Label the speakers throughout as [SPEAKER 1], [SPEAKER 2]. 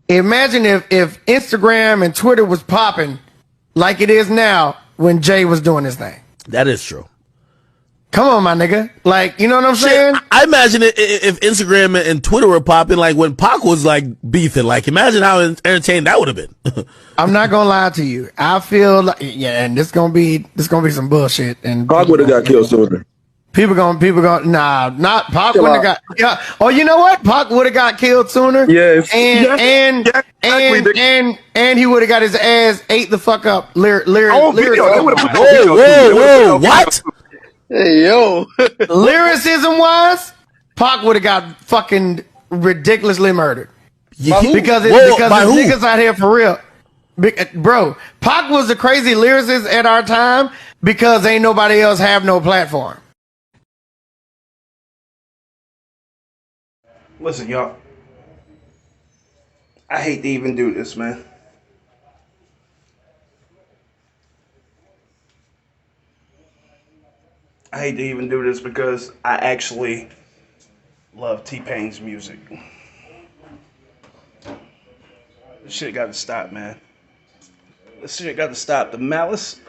[SPEAKER 1] Imagine if Instagram and Twitter was popping like it is now when Jay was doing his thing.
[SPEAKER 2] That is true.
[SPEAKER 1] Come on, my nigga. Like, you know what I'm
[SPEAKER 2] Shit,
[SPEAKER 1] saying?
[SPEAKER 2] I imagine if Instagram and Twitter were popping, like when Pac was like beefing, like imagine how entertaining that would have been.
[SPEAKER 1] I'm not gonna lie to you. I feel like, yeah, and this gonna be some bullshit. And
[SPEAKER 3] Pac would have got killed sooner.
[SPEAKER 1] People gonna nah, not Pac wouldn't have got. Yeah. Oh, you know what? Pac would have got killed sooner.
[SPEAKER 3] Yes.
[SPEAKER 1] And he would have got his ass ate the fuck up.
[SPEAKER 3] Whoa,
[SPEAKER 2] what?
[SPEAKER 4] Hey, yo.
[SPEAKER 1] Lyricism wise, Pac would have got fucking ridiculously murdered. Because niggas out here for real. Bro, Pac was the crazy lyricist at our time because ain't nobody else have no platform.
[SPEAKER 4] Listen, y'all. I hate to even do this, man. I hate to even do this because I actually love T-Pain's music. This shit got to stop, man. This shit got to stop. The malice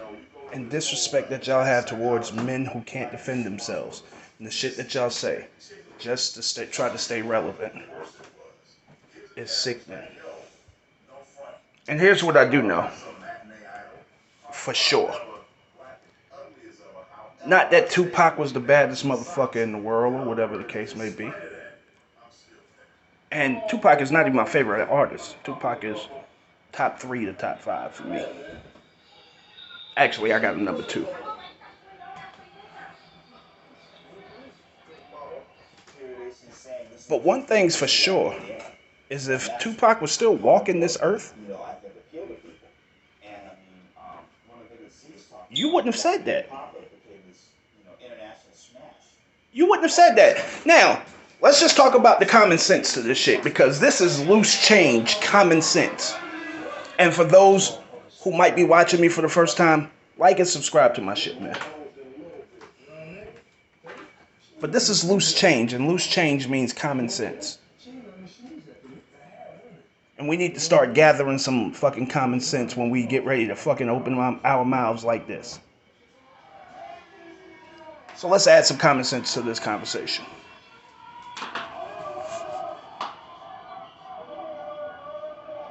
[SPEAKER 4] and disrespect that y'all have towards men who can't defend themselves, and the shit that y'all say just to try to stay relevant, is sickening. And here's what I do know, for sure. Not that Tupac was the baddest motherfucker in the world, or whatever the case may be. And Tupac is not even my favorite artist. Tupac is top 3 to top 5 for me. Actually, I got a number 2. But one thing's for sure, is if Tupac was still walking this earth, you wouldn't have said that. You wouldn't have said that. Now, let's just talk about the common sense to this shit, because this is loose change, common sense. And for those who might be watching me for the first time, like and subscribe to my shit, man. But this is loose change, and loose change means common sense. And we need to start gathering some fucking common sense when we get ready to fucking open our mouths like this. So let's add some common sense to this conversation.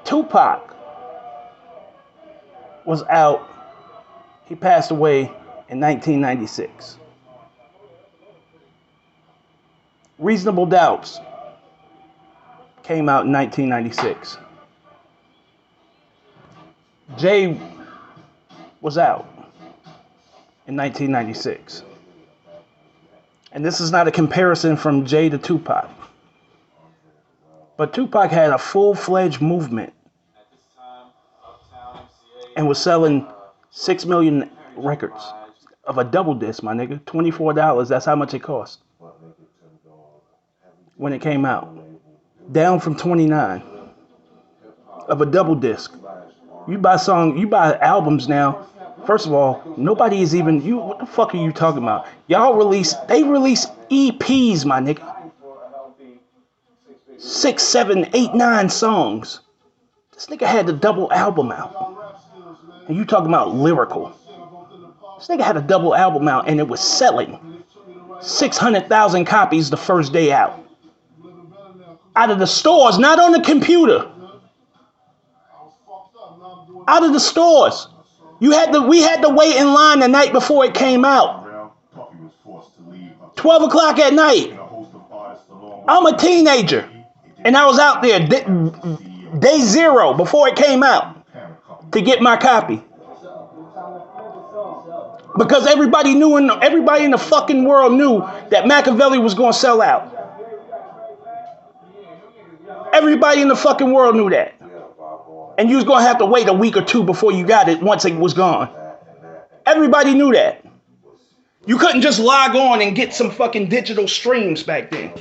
[SPEAKER 4] Tupac was out. He passed away in 1996. Reasonable Doubts came out in 1996. Jay was out in 1996. And this is not a comparison from Jay to Tupac. But Tupac had a full-fledged movement and was selling 6 million records of a double disc, my nigga. $24, that's how much it cost when it came out. Down from 29 of a double disc. You buy albums now. First of all, nobody is even, what the fuck are you talking about? They release EPs, my nigga. 6, 7, 8, 9 songs. This nigga had the double album out. And you talking about lyrical. This nigga had a double album out and it was selling 600,000 copies the first day out. Out of the stores, not on the computer. Out of the stores. We had to wait in line the night before it came out. 12 o'clock at night. I'm a teenager. And I was out there day 0 before it came out to get my copy. Because everybody in the fucking world knew that Machiavelli was going to sell out. Everybody in the fucking world knew that. And you was going to have to wait a week or 2 before you got it once it was gone. Everybody knew that. You couldn't just log on and get some fucking digital streams back then.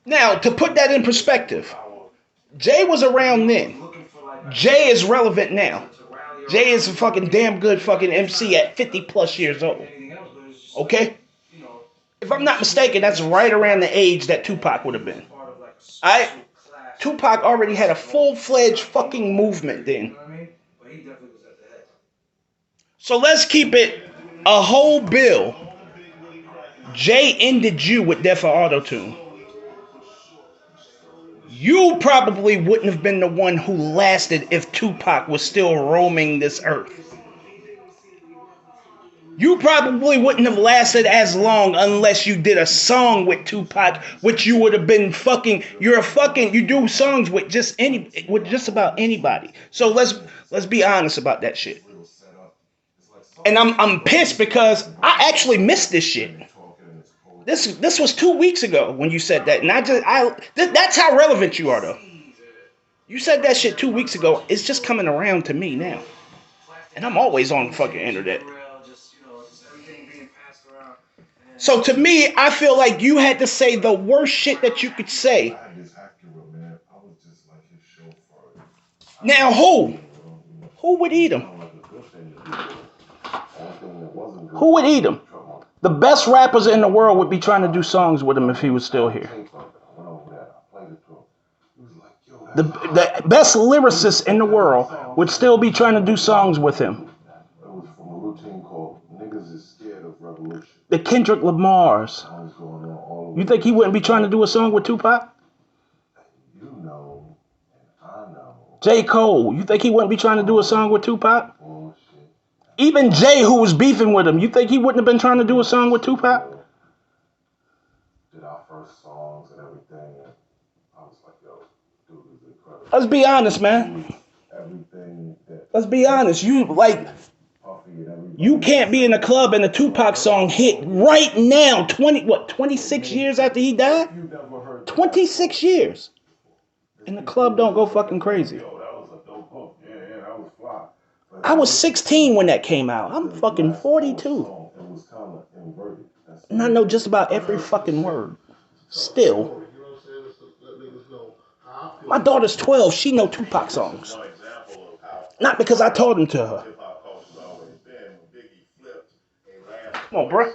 [SPEAKER 4] Now, to put that in perspective, Jay was around then. Jay is relevant now. Jay is a fucking damn good fucking MC at 50 plus years old. Okay? If I'm not mistaken, that's right around the age that Tupac would have been. Tupac already had a full-fledged fucking movement then. So let's keep it a whole bill. Jay ended you with Death for Auto-Tune. You probably wouldn't have been the one who lasted if Tupac was still roaming this earth. You probably wouldn't have lasted as long unless you did a song with Tupac, which you would have been fucking. You do songs with just about anybody. So let's be honest about that shit. And I'm pissed because I actually missed this shit. This was 2 weeks ago when you said that, and that's how relevant you are, though. You said that shit 2 weeks ago. It's just coming around to me now, and I'm always on the fucking internet. So to me, I feel like you had to say the worst shit that you could say. Now who? Who would eat him? Who would eat him? The best rappers in the world would be trying to do songs with him if he was still here. The best lyricists in the world would still be trying to do songs with him. The Kendrick Lamars. You think he wouldn't be trying to do a song with Tupac? J. Cole. You think he wouldn't be trying to do a song with Tupac? Even Jay, who was beefing with him, you think he wouldn't have been trying to do a song with Tupac? Let's be honest, man. Let's be honest. You can't be in a club and a Tupac song hit right now, 26 years after he died? 26 years. And the club don't go fucking crazy. I was 16 when that came out. I'm fucking 42. And I know just about every fucking word. Still. My daughter's 12. She know Tupac songs. Not because I taught them to her. Come on, bro.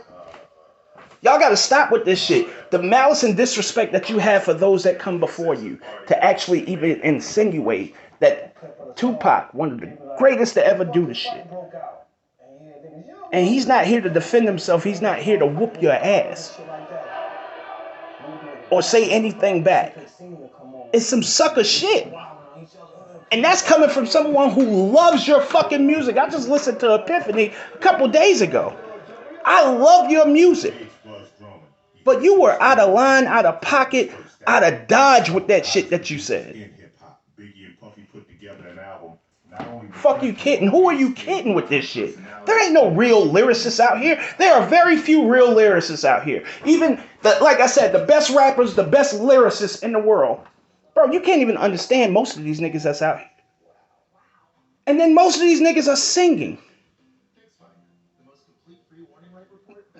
[SPEAKER 4] Y'all gotta stop with this shit. The malice and disrespect that you have for those that come before you to actually even insinuate that Tupac, one of the greatest to ever do this shit. And he's not here to defend himself. He's not here to whoop your ass. Or say anything back. It's some sucker shit. And that's coming from someone who loves your fucking music. I just listened to Epiphany a couple days ago. I love your music. But you were out of line, out of pocket, out of dodge with that shit that you said. Fuck you kidding? Who are you kidding with this shit? There ain't no real lyricists out here. There are very few real lyricists out here. Even, like I said, the best rappers, the best lyricists in the world. Bro, you can't even understand most of these niggas that's out here. And then most of these niggas are singing.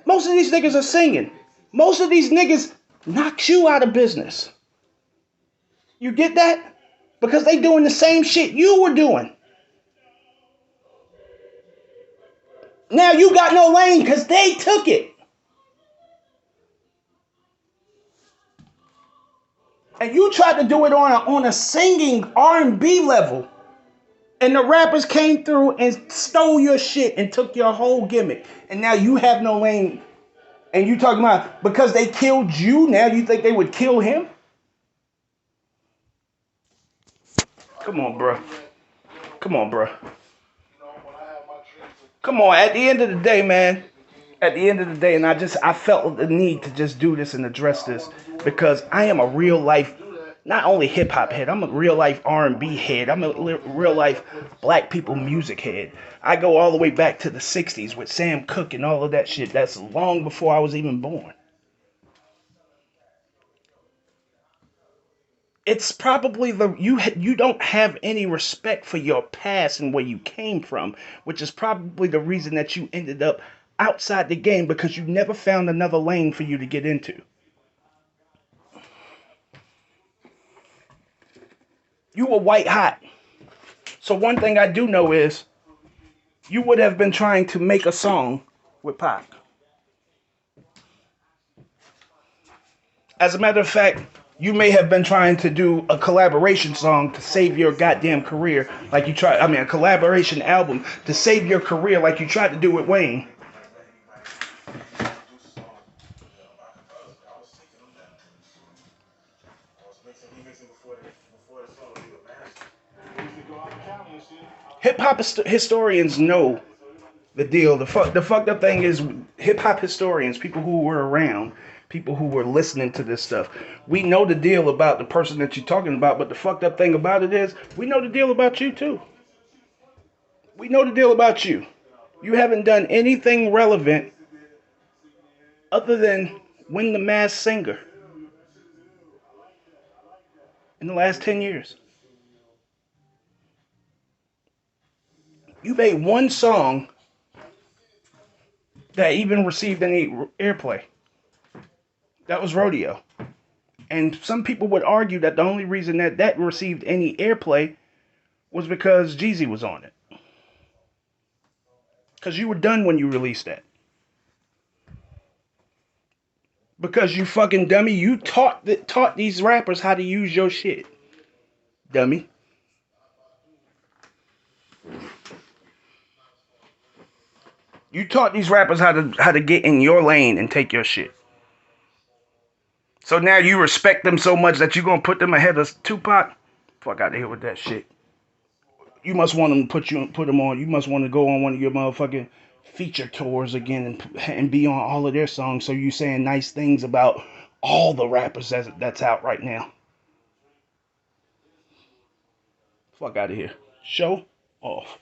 [SPEAKER 4] Most of these niggas are singing. Most of these niggas knock you out of business. You get that? Because they doing the same shit you were doing. Now you got no lane because they took it. And you tried to do it on a singing R&B level. And the rappers came through and stole your shit and took your whole gimmick. And now you have no lane. And you talking about because they killed you, now you think they would kill him? Come on, bro. Come on, bro. Come on, at the end of the day, man. At the end of the day, and I felt the need to just do this and address this because I am a real life, not only hip hop head, I'm a real life R&B head. I'm a real life black people music head. I go all the way back to the 60s with Sam Cooke and all of that shit. That's long before I was even born. It's probably you don't have any respect for your past and where you came from, which is probably the reason that you ended up outside the game because you never found another lane for you to get into. You were white hot. So one thing I do know is you would have been trying to make a song with Pac. As a matter of fact, you may have been trying to do a collaboration song to save your goddamn career, like you tried. I mean, a collaboration album to save your career, like you tried to do with Wayne. Hip hop historians know the deal. The fucked up thing is, hip hop historians, people who were around, people who were listening to this stuff, we know the deal about the person that you're talking about. But the fucked up thing about it is, we know the deal about you too. We know the deal about you. You haven't done anything relevant other than win the Masked Singer in the last 10 years. You made one song that even received any airplay. That was Rodeo. And some people would argue that the only reason that that received any airplay was because Jeezy was on it. Because you were done when you released that. Because you fucking dummy, you taught these rappers how to use your shit. Dummy. You taught these rappers how to get in your lane and take your shit. So now you respect them so much that you're gonna put them ahead of Tupac? Fuck out of here with that shit. You must want them to put them on. You must want to go on one of your motherfucking feature tours again and be on all of their songs. So you saying nice things about all the rappers that's out right now. Fuck out of here. Show off.